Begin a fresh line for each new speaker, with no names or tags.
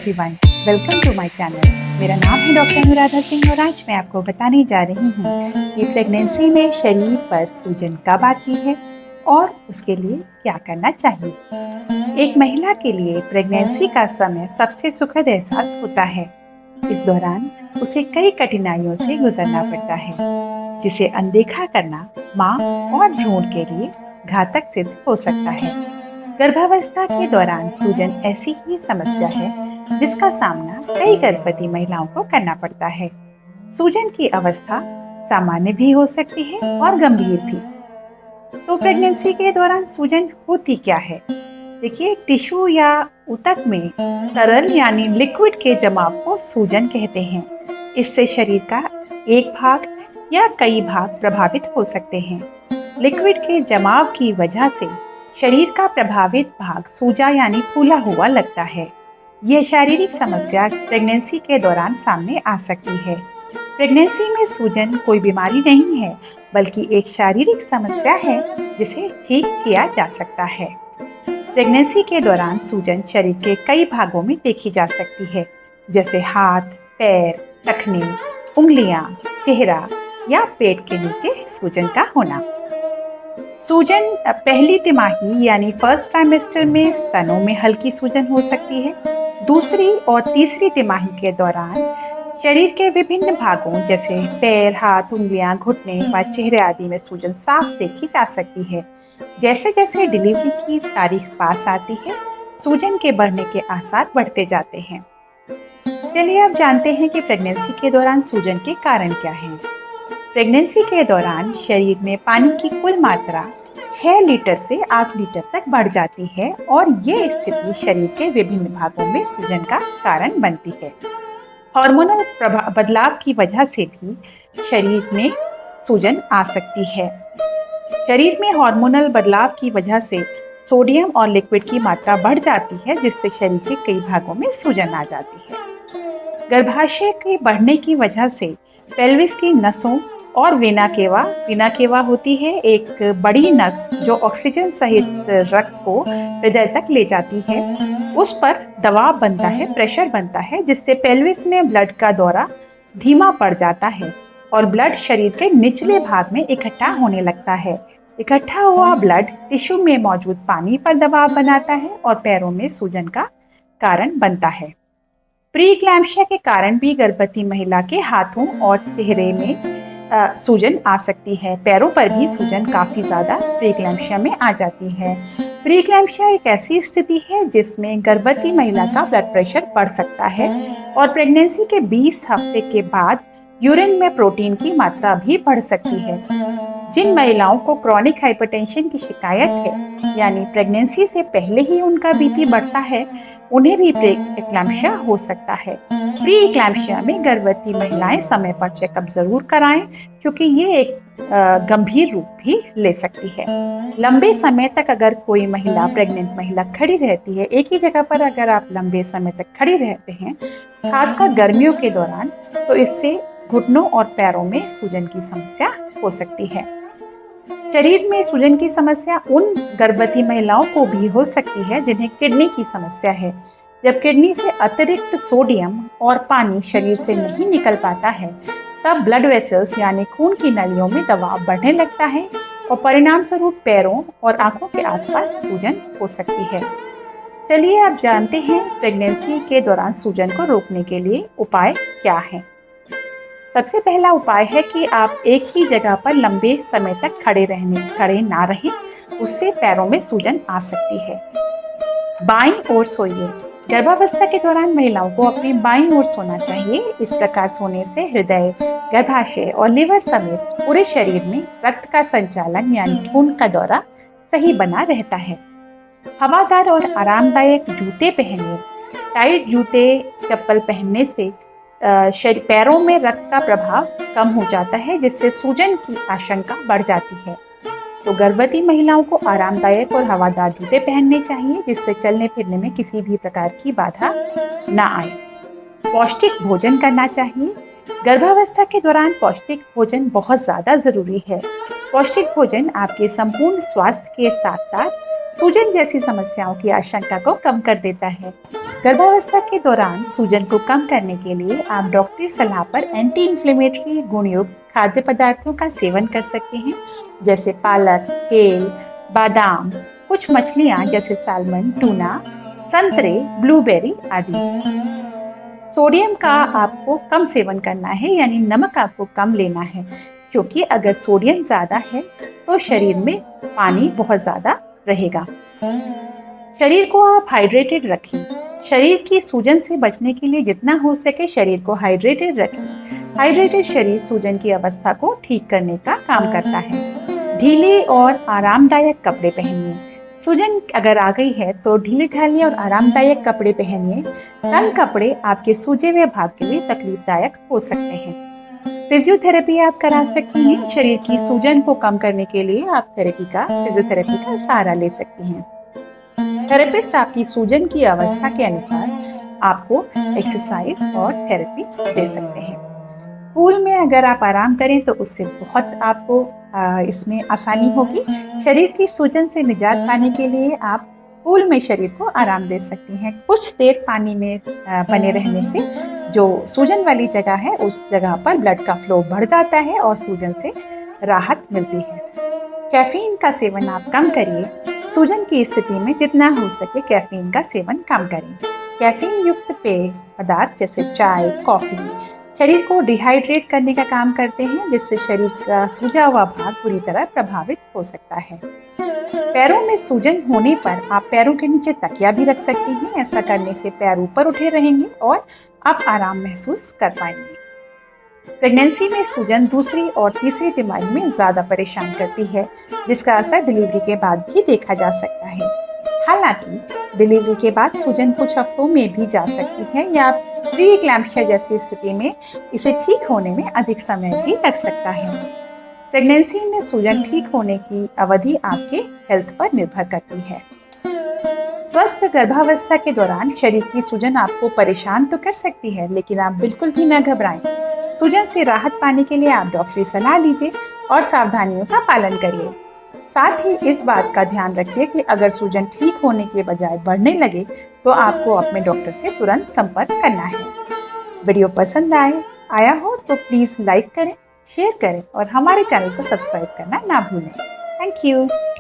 Everyone, welcome to my channel. मेरा नाम है डॉक्टर अनुराधा सिंह और आज मैं आपको बताने जा रही हूँ कि प्रेगनेंसी में शरीर पर सूजन कब आती है और उसके लिए क्या करना चाहिए। एक महिला के लिए प्रेगनेंसी का समय सबसे सुखद एहसास होता है। इस दौरान उसे कई कठिनाइयों से गुजरना पड़ता है, जिसे अनदेखा करना माँ और भ्रूण के लिए घातक सिद्ध हो सकता है। गर्भावस्था के दौरान सूजन ऐसी ही समस्या है जिसका सामना कई गर्भवती महिलाओं को करना पड़ता है। सूजन की अवस्था सामान्य भी हो सकती है और गंभीर भी। तो प्रेगनेंसी के दौरान सूजन होती क्या है? देखिए, टिश्यू या ऊतक में तरल यानी लिक्विड के जमाव को सूजन कहते हैं। इससे शरीर का एक भाग या कई भाग प्रभावित हो सकते हैं। लिक्विड के जमाव की वजह से शरीर का प्रभावित भाग सूजा यानी फूला हुआ लगता है। यह शारीरिक समस्या प्रेगनेंसी के दौरान सामने आ सकती है। प्रेगनेंसी में सूजन कोई बीमारी नहीं है, बल्कि एक शारीरिक समस्या है जिसे ठीक किया जा सकता है। प्रेगनेंसी के दौरान सूजन शरीर के कई भागों में देखी जा सकती है, जैसे हाथ, पैर, टखने, उंगलियां, चेहरा या पेट के नीचे सूजन का होना। सूजन पहली तिमाही यानी फर्स्ट ट्राइमेस्टर में स्तनों में हल्की सूजन हो सकती है। दूसरी और तीसरी तिमाही के दौरान शरीर के विभिन्न भागों जैसे पैर, हाथ, उंगलियां, घुटने व चेहरे आदि में सूजन साफ देखी जा सकती है। जैसे जैसे डिलीवरी की तारीख पास आती है, सूजन के बढ़ने के आसार बढ़ते जाते हैं। चलिए अब जानते हैं कि प्रेगनेंसी के दौरान सूजन के कारण क्या हैं। प्रेगनेंसी के दौरान शरीर में पानी की कुल मात्रा 6 लीटर से 8 लीटर तक बढ़ जाती है और ये स्थिति शरीर के विभिन्न भागों में सूजन का कारण बनती है। हार्मोनल बदलाव की वजह से भी शरीर में सूजन आ सकती है। शरीर में हार्मोनल बदलाव की वजह से सोडियम और लिक्विड की मात्रा बढ़ जाती है, जिससे शरीर के कई भागों में सूजन आ जाती है। गर्भाशय के बढ़ने की वजह से पेल्विस की नसों और वेना केवा होती है, एक बड़ी नस जो ऑक्सीजन सहित रक्त को हृदय तक ले जाती है। उस पर दबाव बनता है, प्रेशर बनता है, जिससे पेल्विस में ब्लड का दौरा धीमा पड़ जाता है और ब्लड शरीर के निचले भाग में इकट्ठा होने लगता है। इकट्ठा हुआ ब्लड टिश्यू में मौजूद पानी पर दबाव बनाता है और पैरों में सूजन का कारण बनता है। प्री इक्लैम्शिया के कारण भी गर्भवती महिला के हाथों और चेहरे में सूजन आ सकती है। पैरों पर भी सूजन काफ़ी ज़्यादा प्री इक्लैम्शिया में आ जाती है। प्री इक्लैम्शिया एक ऐसी स्थिति है जिसमें गर्भवती महिला का ब्लड प्रेशर बढ़ सकता है और प्रेगनेंसी के 20 हफ्ते के बाद यूरिन में प्रोटीन की मात्रा भी बढ़ सकती है। जिन महिलाओं को क्रॉनिक हाइपरटेंशन की शिकायत है, यानी प्रेगनेंसी से पहले ही उनका बीपी बढ़ता है, उन्हें भी प्री इक्लैम्शिया हो सकता है। प्री इक्लैम्शिया में गर्भवती महिलाएं समय पर चेकअप जरूर कराएं, क्योंकि ये एक गंभीर रूप भी ले सकती है। लंबे समय तक अगर कोई प्रेग्नेंट महिला खड़ी रहती है, एक ही जगह पर अगर आप लंबे समय तक खड़ी रहते हैं, खासकर गर्मियों के दौरान, तो इससे घुटनों और पैरों में सूजन की समस्या हो सकती है। शरीर में सूजन की समस्या उन गर्भवती महिलाओं को भी हो सकती है जिन्हें किडनी की समस्या है। जब किडनी से अतिरिक्त सोडियम और पानी शरीर से नहीं निकल पाता है, तब ब्लड वेसल्स यानी खून की नलियों में दबाव बढ़ने लगता है और परिणाम स्वरूप पैरों और आंखों के आसपास सूजन हो सकती है। चलिए अब जानते हैं प्रेगनेंसी के दौरान सूजन को रोकने के लिए उपाय क्या हैं। सबसे पहला उपाय है कि आप एक ही जगह पर लंबे समय तक खड़े ना रहें, उससे पैरों में सूजन आ सकती है। बाईं ओर सोइए। गर्भावस्था के दौरान महिलाओं को अपनी बाईं ओर सोना चाहिए। इस प्रकार सोने से हृदय, गर्भाशय और लिवर समेत पूरे शरीर में रक्त का संचालन यानी खून का दौरा सही बना रहता है। हवादार और आरामदायक जूते पहनिए। टाइट जूते चप्पल पहनने से पैरों में रक्त का प्रभाव कम हो जाता है, जिससे सूजन की आशंका बढ़ जाती है। तो गर्भवती महिलाओं को आरामदायक और हवादार जूते पहनने चाहिए, जिससे चलने फिरने में किसी भी प्रकार की बाधा ना आए। पौष्टिक भोजन करना चाहिए। गर्भावस्था के दौरान पौष्टिक भोजन बहुत ज़्यादा ज़रूरी है। पौष्टिक भोजन आपके संपूर्ण स्वास्थ्य के साथ साथ सूजन जैसी समस्याओं की आशंका को कम कर देता है। गर्भावस्था के दौरान सूजन को कम करने के लिए आप डॉक्टरी सलाह पर एंटी इन्फ्लेमेटरी गुणयुक्त खाद्य पदार्थों का सेवन कर सकते हैं, जैसे पालक, केल, बादाम, कुछ मछलियाँ जैसे सालमन, टूना, संतरे, ब्लूबेरी आदि। सोडियम का आपको कम सेवन करना है, यानी नमक आपको कम लेना है, क्योंकि अगर सोडियम ज़्यादा है तो शरीर में पानी बहुत ज़्यादा रहेगा। शरीर को आप हाइड्रेटेड रखें। शरीर की सूजन से बचने के लिए जितना हो सके शरीर को हाइड्रेटेड रखें। हाइड्रेटेड शरीर सूजन की अवस्था को ठीक करने का काम करता है। ढीले और आरामदायक कपड़े पहनिए। सूजन अगर आ गई है तो ढीले ढाले और आरामदायक कपड़े पहनिए। तंग कपड़े आपके सूजे हुए भाग के लिए तकलीफदायक हो सकते हैं। फिजियोथेरेपी आप करा सकती हैं। शरीर की सूजन को कम करने के लिए आप फिजियोथेरेपी का सहारा ले सकती हैं। थेरेपिस्ट आपकी सूजन की अवस्था के अनुसार आपको एक्सरसाइज और थेरेपी दे सकते हैं। पूल में अगर आप आराम करें तो उससे बहुत आपको इसमें आसानी होगी। शरीर की सूजन से निजात पाने के लिए आप पूल में शरीर को आराम दे सकती हैं। कुछ देर पानी में बने रहने से जो सूजन वाली जगह है उस जगह पर ब्लड का फ्लो बढ़ जाता है और सूजन से राहत मिलती है। कैफीन का सेवन आप कम करिए। सूजन की स्थिति में जितना हो सके कैफीन का सेवन कम करें। कैफीन युक्त पेय पदार्थ जैसे चाय, कॉफी शरीर को डिहाइड्रेट करने का काम करते हैं, जिससे शरीर का सूजा हुआ भाग बुरी तरह प्रभावित हो सकता है। पैरों में सूजन होने पर आप पैरों के नीचे तकिया भी रख सकती हैं। ऐसा करने से पैर ऊपर उठे रहेंगे और आप आराम महसूस कर पाएंगे। प्रेगनेंसी में सूजन दूसरी और तीसरी तिमाही में ज़्यादा परेशान करती है, जिसका असर डिलीवरी के बाद भी देखा जा सकता है। हालांकि डिलीवरी के बाद सूजन कुछ हफ्तों में भी जा सकती है या प्री एक्लैम्प्सिया जैसी स्थिति में इसे ठीक होने में अधिक समय भी लग सकता है। प्रेगनेंसी में सूजन ठीक होने की अवधि आपके हेल्थ पर निर्भर करती है। स्वस्थ गर्भावस्था के दौरान शरीर की सूजन आपको परेशान तो कर सकती है, लेकिन आप बिल्कुल भी न घबराएं। सूजन से राहत पाने के लिए आप डॉक्टरी सलाह लीजिए और सावधानियों का पालन करिए। साथ ही इस बात का ध्यान रखिए कि अगर सूजन ठीक होने के बजाय बढ़ने लगे तो आपको अपने डॉक्टर से तुरंत संपर्क करना है। वीडियो पसंद आया हो तो प्लीज़ लाइक करें, शेयर करें और हमारे चैनल को सब्सक्राइब करना ना भूलें। Thank you.